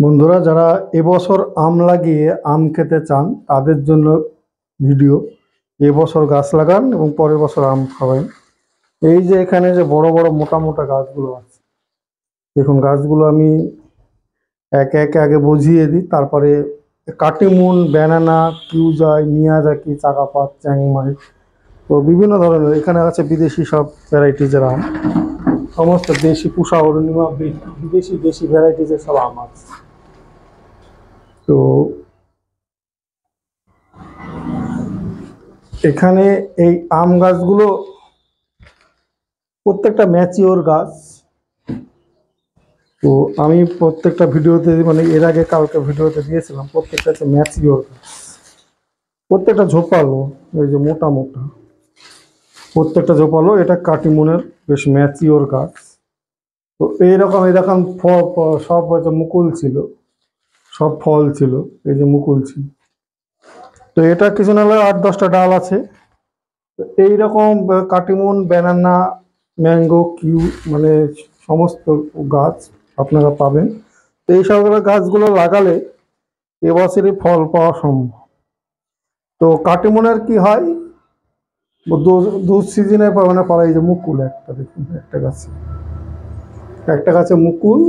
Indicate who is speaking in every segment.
Speaker 1: বন্ধুরা, যারা এবছর আম লাগিয়ে আম খেতে চান তাদের জন্য ভিডিও। এবছর গাছ লাগান এবং পরের বছর আম খাবেন। এই যে এখানে যে বড় বড় মোটা মোটা গাছগুলো আছে, দেখুন গাছগুলো আমি একে একে আগে বুঝিয়ে দিই, তারপরে কাটিমুন, ব্যানানা, কিউজাই, মিয়াজাকি, চাকাপাত, চ্যাংমাই, তো বিভিন্ন ধরনের এখানে আছে বিদেশি সব ভ্যারাইটিজের আম। সমস্ত দেশি পুষা অরুণিমা, বিদেশি দেশি ভ্যারাইটিজের সব আম আছে। তো এখানে এই আম গাছগুলো প্রত্যেকটা ম্যাচিওর গাছ। তো আমি প্রত্যেকটা ভিডিওতে, মানে এর আগে কালকে ভিডিওতে দিয়েছিলাম, প্রত্যেকটা হচ্ছে ম্যাচিওর গাছ, প্রত্যেকটা ঝোপালো, এই যে মোটা মোটা প্রত্যেকটা ঝোপালো। এটা কাটিমুনের বেশ ম্যাচিওর গাছ। তো এইরকম এরকম সব হয়তো মুকুল ছিল, সব ফল ছিল, এই যে মুকুল ছিল। তো এটা কিছু না হলে 8-10টা ডাল আছে। এইরকম কাটিমুন, ব্যানানা, ম্যাঙ্গো, কিউ, মানে সমস্ত গাছ আপনারা পাবেন। তো এই সব গাছগুলো লাগালে এবছরই ফল পাওয়া সম্ভব। তো কাটিমুনের কি হয়, দু সিজনে মানে পরে এই যে মুকুল একটা, দেখুন একটা গাছে মুকুল,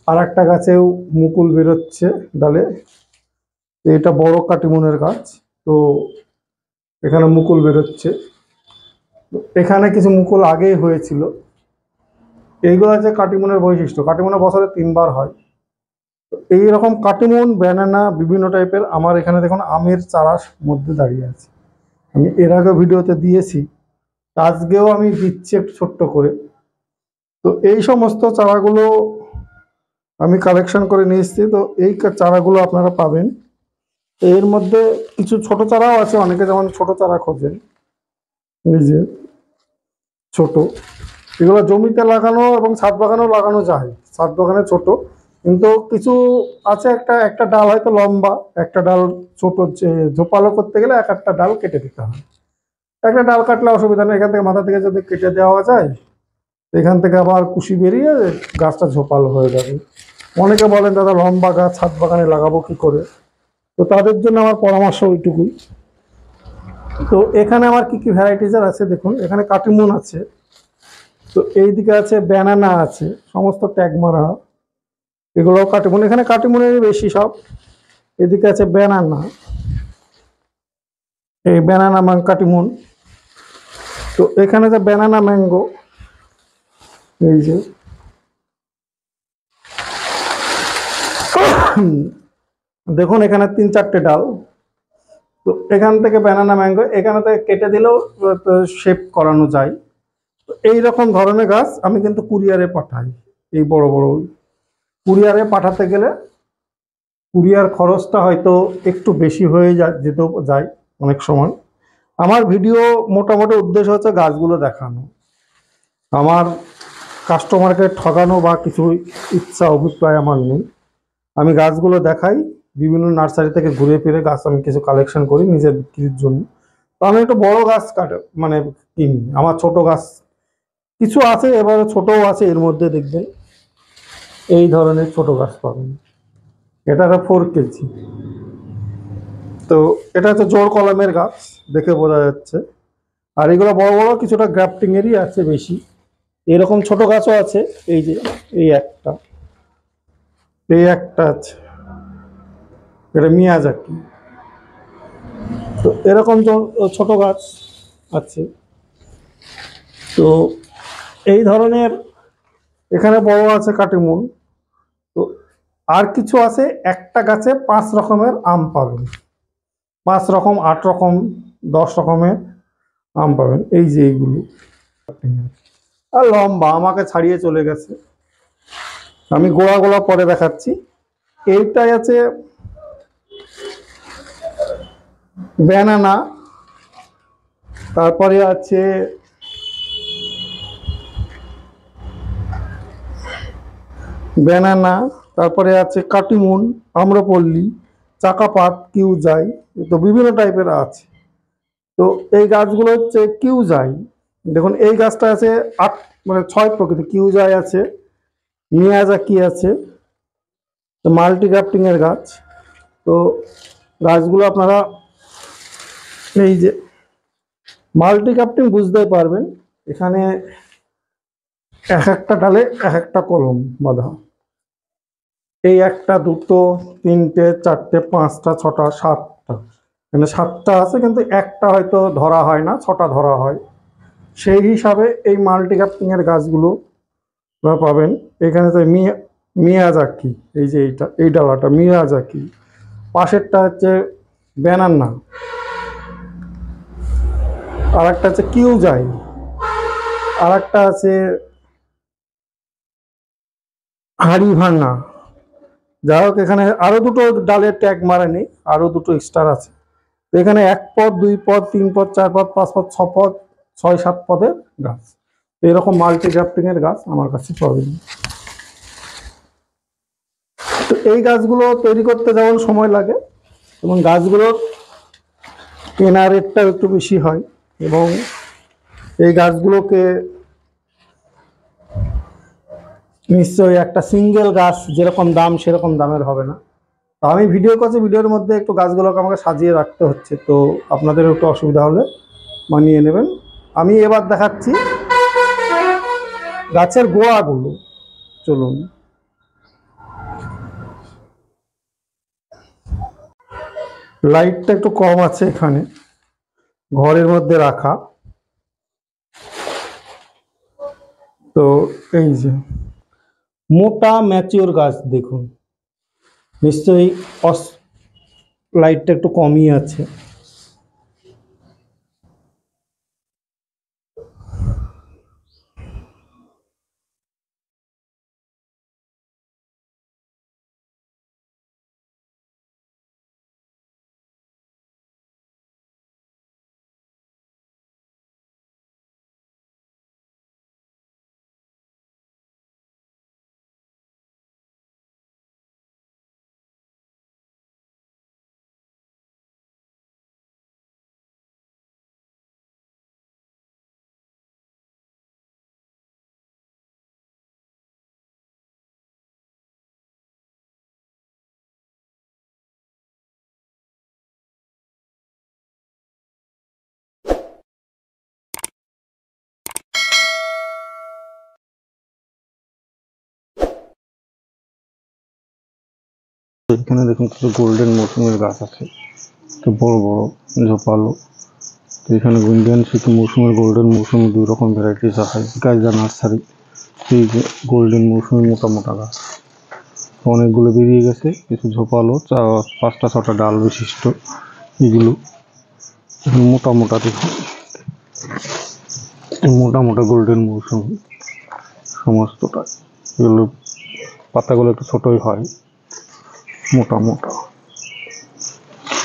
Speaker 1: আর একটা গাছেও মুকুল বেরোচ্ছে ডালে। এটা বড় কাটিমুনের গাছ, তো এখানে মুকুল বেরোচ্ছে। এখানে কিছু মুকুল আগেই হয়েছিল। এইগুলো হচ্ছে কাটিমুনের বৈশিষ্ট্য। কাটিমুনের বছরে 3বার হয়। তো এইরকম কাটিমুন, ব্যানানা, বিভিন্ন টাইপের আমার এখানে দেখুন আমের চারার মধ্যে দাঁড়িয়ে আছে। আমি এর আগে ভিডিওতে দিয়েছি, আজকেও আমি দিচ্ছি একটু ছোট্ট করে। তো এই সমস্ত চারাগুলো আমি কালেকশন করে নিয়ে এসেছি। তো এই চারাগুলো আপনারা পাবেন। এর মধ্যে কিছু ছোট চারাও আছে, অনেকে যেমন ছোট চারা খোঁজেন, এই যে ছোট, এগুলো জমিতে লাগানো এবং ছাদ বাগানেও লাগানো যায়। ছাদ বাগানে ছোট, কিন্তু কিছু আছে, একটা একটা ডাল হয়তো লম্বা, একটা ডাল ছোট, ঝোপালো করতে গেলে একটা ডাল কেটে দিতে হয়। একটা ডাল কাটলে অসুবিধা নেই, এখান থেকে মাথা থেকে যদি কেটে দেওয়া যায়, এখান থেকে আবার কুশি বেরিয়ে গাছটা ঝোপালো হয়ে যাবে। অনেকে বলেন দাদা লম্বা গাছ ছাদ বাগানে লাগাবো কি করে, তো তাদের জন্য আমার পরামর্শ ওইটুকুই। তো এখানে আমার কি কি ভ্যারাইটিজের আছে দেখুন, এখানে কাটিমুন আছে, তো এইদিকে আছে ব্যানানা আছে, সমস্ত ট্যাগ মারা, এগুলোও কাটিমুন। এখানে কাটিমুনের বেশি সব। এদিকে আছে ব্যানানা, এই ব্যানানা কাটিমুন। তো এখানে যে ব্যানানা ম্যাঙ্গো, এই যে দেখুন এখানে 3-4টে ডাল। তো এখান থেকে ব্যানানা ম্যাঙ্গো, এখানে থেকে কেটে দিলেও শেপ করানো যায়। তো এইরকম ধরনের গাছ আমি কিন্তু কুরিয়ারে পাঠাই। এই বড় বড় কুরিয়ারে পাঠাতে গেলে কুরিয়ার খরচটা হয়তো একটু বেশি হয়ে যেতেও যায় অনেক সময়। আমার ভিডিও মোটামুটি উদ্দেশ্য হচ্ছে গাছগুলো দেখানো, আমার কাস্টমারকে ঠকানো বা কিছু ইচ্ছা অভিপ্রায় আমার নেই। আমি গাছগুলো দেখাই, বিভিন্ন নার্সারি থেকে ঘুরে ফিরে গাছ আমি কিছু কালেকশন করি নিজের বিক্রির জন্য। তো আমি একটু বড় গাছ মানে কিনি। আমার ছোট গাছ কিছু আছে, এবারে ছোটও আছে, এর মধ্যে দেখবেন এই ধরনের ছোট গাছ পাবেন। এটা 4 কেজি। তো এটা হচ্ছে জোর কলমের গাছ, দেখে বোঝা যাচ্ছে। আর এগুলো বড় বড় কিছুটা গ্রাফটিং এরই আছে বেশি। এরকম ছোট গাছও আছে, এই যে এই একটা আছে, এটা মিয়াজাকি। তো এরকম ছোট গাছ আছে। তো এই ধরনের এখানে বড় আছে কাটিমুন। তো আর কিছু আছে, একটা গাছে 5 রকমের আম পাবেন, 5 রকম, 8 রকম, 10 রকমের আম পাবেন। এই যে এইগুলো আর লম্বা, আমাকে ছাড়িয়ে চলে গেছে। আমি গোড়া গোড়া পরে দেখাচ্ছি। এইটাই আছে ব্যানানা, তারপরে আছে ব্যানানা, তারপরে আছে কাটিমুন, আম্রপল্লী, চাকাপাত, কিউজাই, তো বিভিন্ন টাইপের আছে। তো এই গাছগুলো হচ্ছে কিউজাই। দেখুন এই গাছটা আছে 8, মানে 6 প্রকৃতি। কিউজাই আছে, মিয়াজাকি আছে, তো মাল্টি গ্রাফটিং এর গাছ। তো গাছগুলো আপনারা এই যে মাল্টি গ্রাফটিং বুঝতেই পারবেন, এখানে এক একটা ডালে এক একটা কলম বাঁধা। এই একটা, দুটো, তিনটে, চারটে, পাঁচটা, ছটা, সাতটা, মানে সাতটা আছে, কিন্তু একটা হয়তো ধরা হয় না, ছটা ধরা হয়। সেই হিসাবে এই মাল্টি গ্রাফটিং এর গাছগুলো আপনারা পাবেন। এখানে তো মিয়াজাকি, এই যে এইটা, এই ডালাটা মিয়াজাকি, পাশেরটা হচ্ছে ব্যানানা, আর একটা হচ্ছে কিউজাই, আর একটা আছে হারিভানা। যাই হোক, এখানে আরো দুটো ডালের ট্যাগ মারেনি, আরো দুটো স্টার আছে। তো এখানে 1 পদ, 2 পদ, 3 পদ, 4 পদ, 5 পদ, 6 পদ, 6-7 পদের গাছ। এরকম মাল্টি গ্রাফটিং এর গাছ আমার কাছে পাবেন। তো এই গাছগুলো তৈরি করতে যেমন সময় লাগে, এবং গাছগুলোর কেনা রেটটাও একটু বেশি হয়, এবং এই গাছগুলোকে নিশ্চয়ই একটা সিঙ্গেল গাছ যেরকম দাম সেরকম দামের হবে না। তো আমি ভিডিও করছি, ভিডিওর মধ্যে একটু গাছগুলোকে আমাকে সাজিয়ে রাখতে হচ্ছে, তো আপনাদের একটু অসুবিধা হলে মানিয়ে নেবেন। আমি এবার দেখাচ্ছি গাছের গোড়াগুলো। চলুন। লাইটটা একটু কম আছে এখানে, ঘরের মধ্যে রাখা। তো এই যে মোটা ম্যাচিওর গাছ দেখুন, নিশ্চয়ই লাইটটা একটু কমই আছে। এখানে দেখুন কিছু গোল্ডেন মৌসুমের গাছ আছে, তো বড় বড় ঝোপালো। তো এখানে ইন্ডিয়ান সিকি মৌসুমের গোল্ডেন মৌসুমি 2 রকম ভ্যারাইটিস আছে। গাইজা নার্সারি। এই যে গোল্ডেন মৌসুমি মোটা মোটা গাছ অনেকগুলো বেরিয়ে গেছে, কিছু ঝোপালো, 5টা 6টা ডাল বিশিষ্ট। এগুলো মোটা মোটা, দেখুন মোটা মোটা গোল্ডেন মৌসুমি সমস্তটা। এগুলো পাতাগুলো একটু ছোটই হয়, মোটা মোটা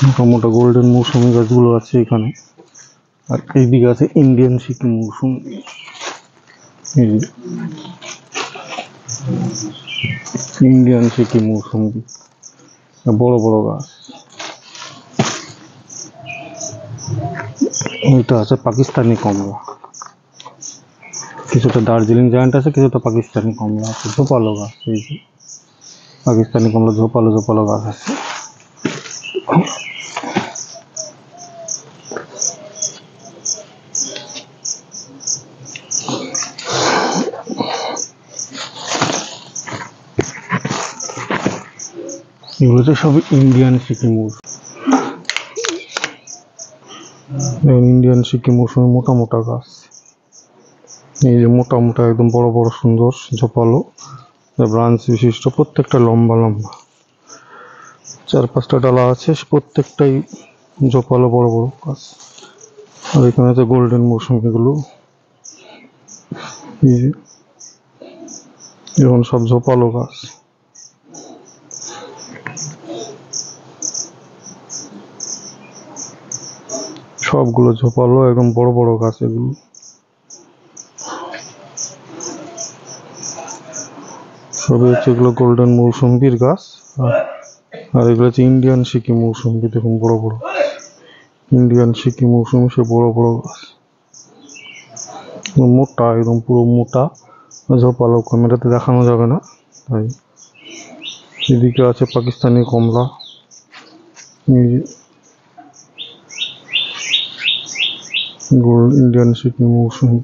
Speaker 1: মোটা মোটা গোল্ডেন মৌসুমি গাছগুলো আছে এখানে। আর এইদিকে আছে ইন্ডিয়ান সিকি মৌসুমি। ইন্ডিয়ান সিকি মৌসুমি বড় বড় গাছ। এটা আছে পাকিস্তানি কমলা, কিছুটা দার্জিলিং জায়ান্ট আছে, কিছুটা পাকিস্তানি কমলা আছে। ঝোপালো গাছ, এই যে পাকিস্তানি কমলা ঝোপালো ঝোপালো গাছ আছে। এগুলো তো সব ইন্ডিয়ান সিকি মৌসুমি। ইন্ডিয়ান সিকি মৌসুমি মোটা মোটা গাছ, এই যে মোটা মোটা একদম বড় বড় সুন্দর ঝোপালো ব্রাঞ্চ বিশিষ্ট, প্রত্যেকটা লম্বা লম্বা। 4-5টা ডালা আছে, প্রত্যেকটাই ঝোপালো বড় বড় গাছ। আর এখানে আছে গোল্ডেন মৌসুমি গুলো, এই যে এখন সব ঝোপালো গাছ। সবগুলো ঝোপালো একদম বড় বড় গাছ এগুলো। সবই হচ্ছে এগুলো গোল্ডেন মৌসুম্বির গাছ। আর এগুলো হচ্ছে ইন্ডিয়ান সিকি মৌসুমি, দেখুন বড় বড় ইন্ডিয়ান সিকি মৌসুমি, সে বড় বড় গাছ, মোটা একদম পুরো মোটা ঝোপালো। ক্যামেরাতে দেখানো যাবে না তাই। এদিকে আছে পাকিস্তানি কমলা, গোল্ড ইন্ডিয়ান সিকিম মৌসুমি।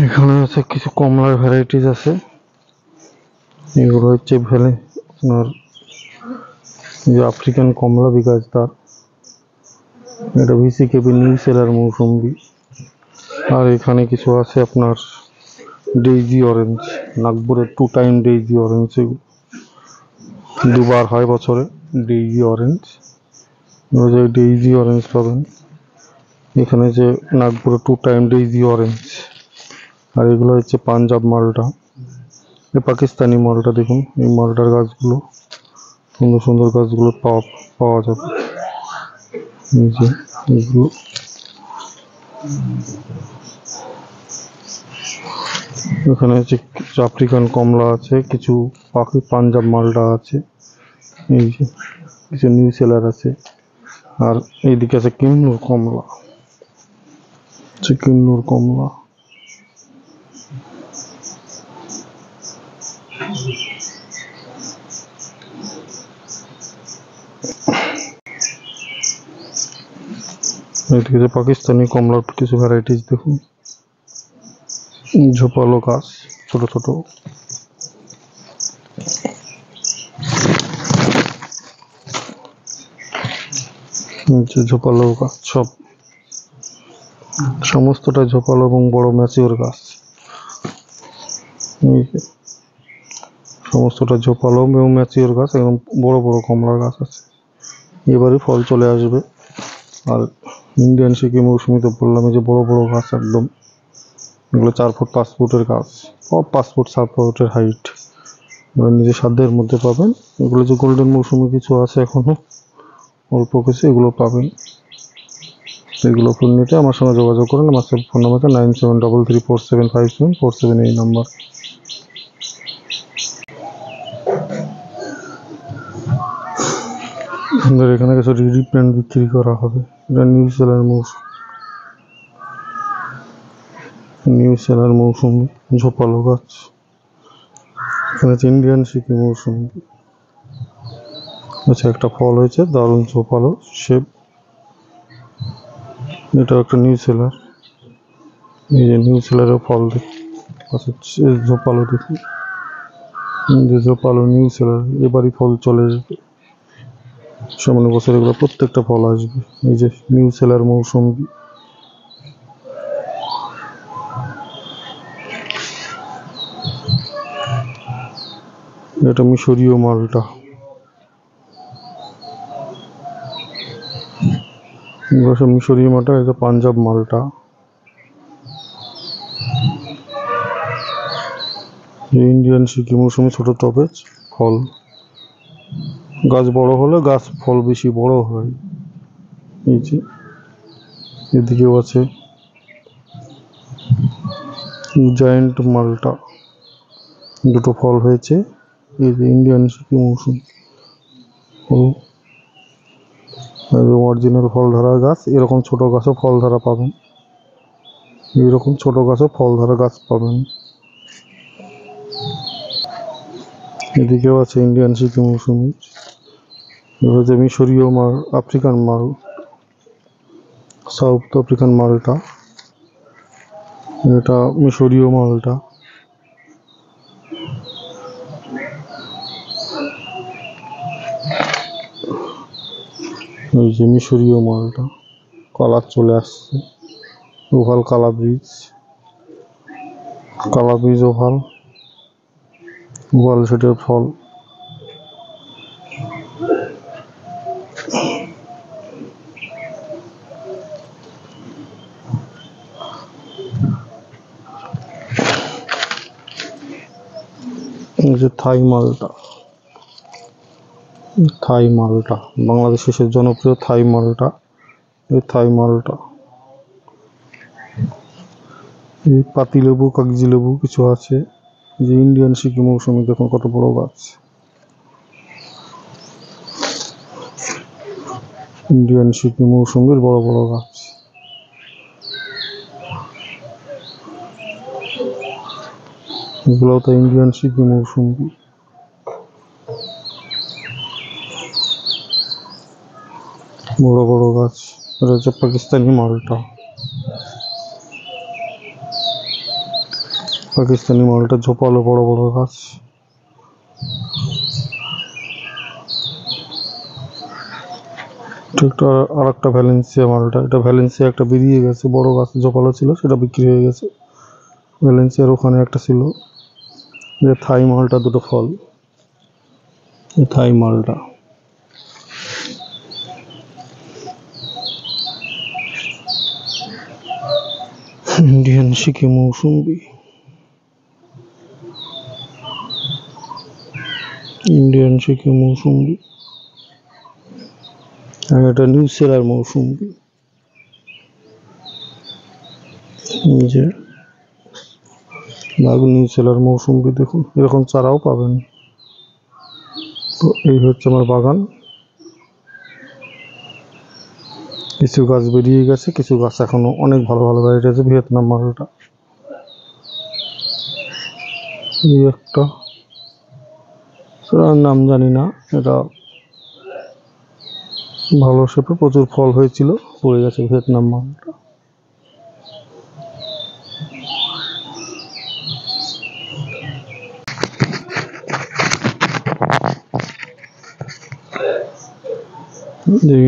Speaker 1: এখানে আছে কিছু কমলার ভ্যারাইটিস আছে, এগুলো হচ্ছে আপনার যে আফ্রিকান কমলা বিকাশ তার, এটা ভিসিকেবি নিউ সেলার মৌসুমি। আর এখানে কিছু আছে আপনার ডেইজি অরেঞ্জ, নাগপুরের 2 টাইম ডেইজি অরেঞ্জ, এগুলো দুবার হয় বছরে ডেইজি অরেঞ্জ। ডেইজি অরেঞ্জ পাবেন এখানে, যে নাগপুরে 2 টাইম ডেইজি অরেঞ্জ। আর এগুলো হচ্ছে পাঞ্জাব মালটা, এই পাকিস্তানি মালটা। দেখুন এই মালটার গাছগুলো, সুন্দর সুন্দর গাছগুলো পাওয়া যাবে। এই যে এগুলো এখানে হচ্ছে কিছু আফ্রিকান কমলা আছে, কিছু পাঞ্জাব মালটা আছে, এই যে কিছু নিউ সেলার আছে। আর এইদিকে আছে কিন্নুর কমলা, কিন্নুর কমলা। এদিকে পাকিস্তানি কমলার কিছু ভ্যারাইটিস দেখুন, ঝোপালো গাছ, ছোট ছোট। ঝোপালো গাছ, সমস্তটা ঝোপালো এবং বড় ম্যাচিওর গাছ। সমস্তটা ঝোপালো এবং ম্যাচিওর গাছ, একদম বড় বড় কমলার গাছ আছে, এবারে ফল চলে আসবে। আর ইন্ডিয়ান সিকিম মৌসুমি তো বললাম, যে বড় বড় গাছ একদম, এগুলো 4 ফুট 5 ফুটের গাছ, সব 5 ফুট 7 ফুটের হাইট, নিজের সাধ্যের মধ্যে পাবেন। এগুলো যে গোল্ডেন মৌসুমি কিছু আছে এখনো অল্প কিছু, এগুলো পাবেন। এগুলো ফুল নিতে আমার সঙ্গে যোগাযোগ করুন, আমার ফোন নাম্বারটা 9733475747, এই নাম্বার। এখানে কিছু রিডি প্ল্যান্ট বিক্রি করা হবে, এটা নিউ সেলার মৌসুমি ঝোপালো গাছ। এখানে আছে ইন্ডিয়ান সিকিম মৌসুমি। আচ্ছা, একটা ফল হয়েছে দারুণ ঝোপালো শেপ, এটা একটা নিউ সেলার। এই যে নিউ সেলারের ফল দেখুন, ঝোপালো দেখুন, যে ঝোপালো নিউ সেলার, এবারই ফল চলে যাবে, সামনে বছর এগুলো প্রত্যেকটা ফল আসবে। এই যে নিউ সেলার মৌসুমি। এটা মিশরীয় মালটা, মিশরীয় মালটা, এটা পাঞ্জাব মালটা। ইন্ডিয়ান সিকিম মৌসুমি ছোট টবে ফল, গাছ বড় হলে গাছ ফল বেশি বড় হয়। এই যে এদিকেও আছে জায়েন্ট মালটা, দুটো ফল হয়েছে। এই যে ইন্ডিয়ান সিকিম মৌসুমি, অরিজিনাল ফল ধরা গাছ। এরকম ছোট গাছও ফল ধরা পাবেন, এরকম ছোট গাছও ফল ধরা গাছ পাবেন। এদিকেও আছে ইন্ডিয়ান সিকিম মৌসুমি, যে মিশরীয় মাল, আফ্রিকান মাল, সাউথ আফ্রিকান মালটা, এটা মিশরীয় মালটা। এই যে মিশরীয় মালটা, কালার চলে আসছে, ওভাল কালা বীজ ওভাল সেটের ফল। এই যে থাই মালটা, বাংলাদেশের জনপ্রিয় থাই মালটা, এই থাই মালটা। এই পাতি লেবু, কাগজি লেবু কিছু আছে। যে ইন্ডিয়ান সিকিম মৌসুমি দেখুন কত বড় গাছ, ইন্ডিয়ান সিকিম মৌসুমির বড় বড় গাছ। এগুলো তো ইন্ডিয়ান সিকি মৌসুম্বি। বড় বড় গাছ। এটা হচ্ছে পাকিস্তানি মালটা। পাকিস্তানি মালটা ঝোপালো বড় বড় গাছ। ঠিক আর একটা ভ্যালেন্সিয়া মালটা। এটা ভ্যালেন্সিয়া একটা বেরিয়ে গেছে, বড় গাছ ঝোপালো ছিল, সেটা বিক্রি হয়ে গেছে। ভ্যালেন্সিয়ার ওখানে একটা ছিল। যে থাই মালটা, দুটো ফল, থাই মালটা। ইন্ডিয়ান সিকি মৌসুম্বি। ইন্ডিয়ান সিকি মৌসুম্বি। আর এটা নিউ সেলার মৌসুম্বি। যে নিউ সেলার মৌসুম্বি দেখুন, এরকম চারাও পাবেন। তো এই হচ্ছে আমার বাগান। কিছু গাছ বেরিয়ে গেছে, কিছু গাছ এখনো অনেক ভালো ভালো ভ্যারাইটি আছে। ভিয়েতনাম মালটা এই একটা, নাম জানি না। এটা ভালো শেপে প্রচুর ফল হয়েছিল, পড়ে গেছে ভিয়েতনাম মালটা।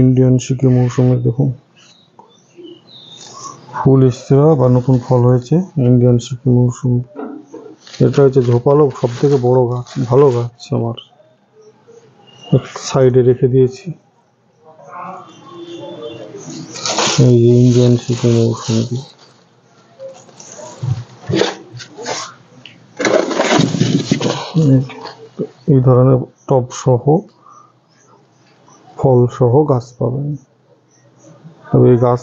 Speaker 1: ইন্ডিয়ান সিকি মৌসুমে দেখুন ফুল এসছে বা নতুন ফল হয়েছে। ইন্ডিয়ান সিকি মৌসুম। এটা হচ্ছে ঝোপালো সব থেকে বড় গাছ, ভালো গাছ। আমার সাইডে রেখে দিয়েছি। এই যে ইন্ডিয়ান সিকি মৌসুমি। এই ধরনের টব সহ ফল সহ গাছ পাবেন। তবে এই গাছ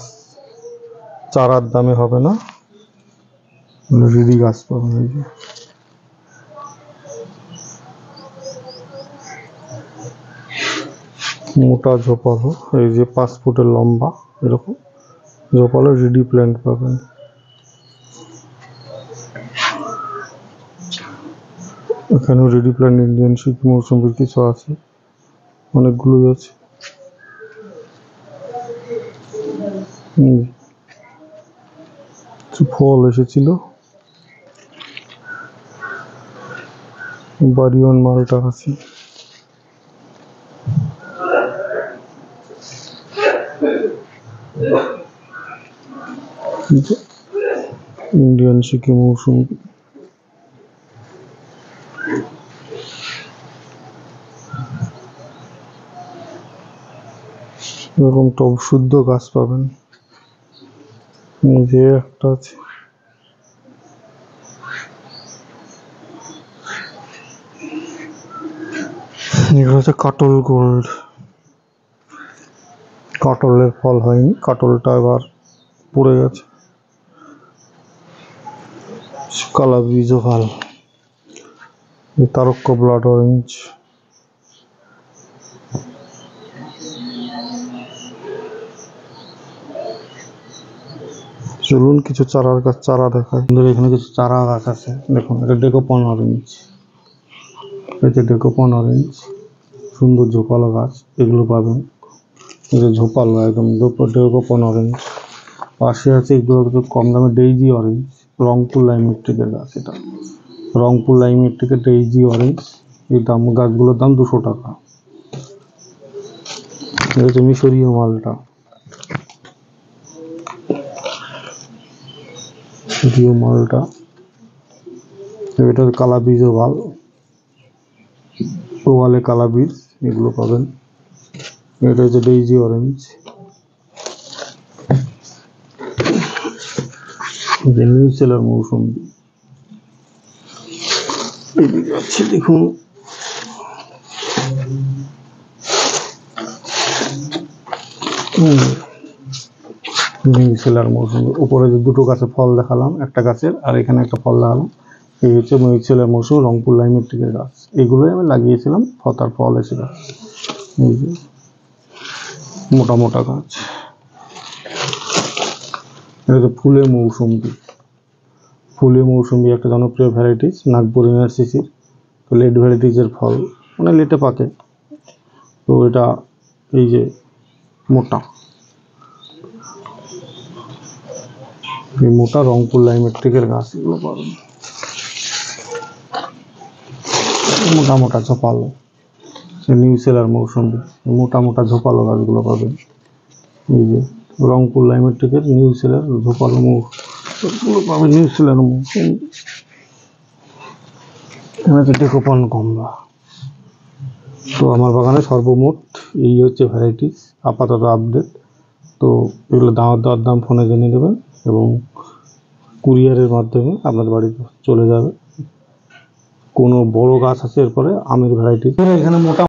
Speaker 1: চারার দামে হবে না, রেডি গাছ পাবেন। এই যে মোটা ঝোপালো, এই যে 5 ফুটের লম্বা, এরকম ঝোপালো রেডি প্ল্যান্ট পাবেন। এখানেও রেডি প্ল্যান্ট ইন্ডিয়ান সিকি মৌসুমির কিছু আছে, অনেকগুলোই আছে। ফল এসেছিল। বাড়িওয়ান মালটা আছে। ইন্ডিয়ান সিকি মৌসুমি। এরকম টব শুদ্ধ গাছ পাবেন। যে একটা আছে, এগুলো হচ্ছে কাটল গোল্ড। কাটলের ফল হয়নি, কাটলটা এবার পড়ে গেছে। কালা বীজ ভাল। তারক্য ব্লাড অরেঞ্জ। চলুন কিছু চারার গাছ চারা দেখায়। এখানে কিছু চারা গাছ আছে দেখুন। এটা ডেকোপন অরেঞ্জ। এটা ডেকোপন অরেঞ্জ, সুন্দর ঝোপালো গাছ। এগুলো পাবেন, এটা ঝোপালো একদম ডেকোপন অরেঞ্জ। পাশে আছে এগুলো একটু কম দামে ডেইজি অরেঞ্জ, রংপুর লাইমেট্রিকের গাছ। এটা রংপুর লাইমেট্রিকের ডেইজি অরেঞ্জ। এই দাম, গাছগুলোর দাম 200 টাকা। এটা হচ্ছে মিশরীয় মালটা, মিশরীয় মালটা। এটা কালা বীজও ভাল, ওয়ালে কালা বীজ, এগুলো পাবেন। এটা হচ্ছে ডেইজি অরেঞ্জ। নিউ সেলার মৌসুমি। আছে দেখুন, নিউ সেলার মৌসুমি। উপরে যে দুটো গাছে ফল দেখালাম, একটা গাছের আর এখানে একটা ফল দেখালাম, এই হচ্ছে নিউ সেলার মৌসুমি, রংপুর লাইমেট্রিকের গাছ। এগুলোই আমি লাগিয়েছিলাম, তার ফল এসে গাছ। এই যে মোটা মোটা গাছ। এটা হচ্ছে ফুলের মৌসুমি। ফুলে মৌসুমি একটা জনপ্রিয় ভ্যারাইটিস, নাগপুর এনআরসিসির। তো লেট ভ্যারাইটিসের ফল মানে লেটে পাকে। তো এটা এই যে মোটা, এই মোটা রংপুর লাইমেট্রিকের গাছ, এগুলো পাবেন মোটা মোটা ঝোপালো। নিউ সেলার মৌসুমি, মোটা মোটা ঝোপালো গাছগুলো পাবেন। এই যে রংপুর লাইমেট্রিকের নিউ সেলার ঝোপালো মৌসুমগুলো পাবেন, নিউ সেলার মৌসুমি। এখানে হচ্ছে ডেকোপন কমলা। তো আমার বাগানে সর্বমোট এই হচ্ছে ভ্যারাইটিস, আপাতত আপডেট। তো এগুলো দেওয়ার দাম ফোনে জেনে নেবেন এবং কুরিয়ারের মাধ্যমে আপনার বাড়িতে চলে যাবে। কোনো বড় গাছ আছে এরপরে আমের ভ্যারাইটিস, এখানে মোটা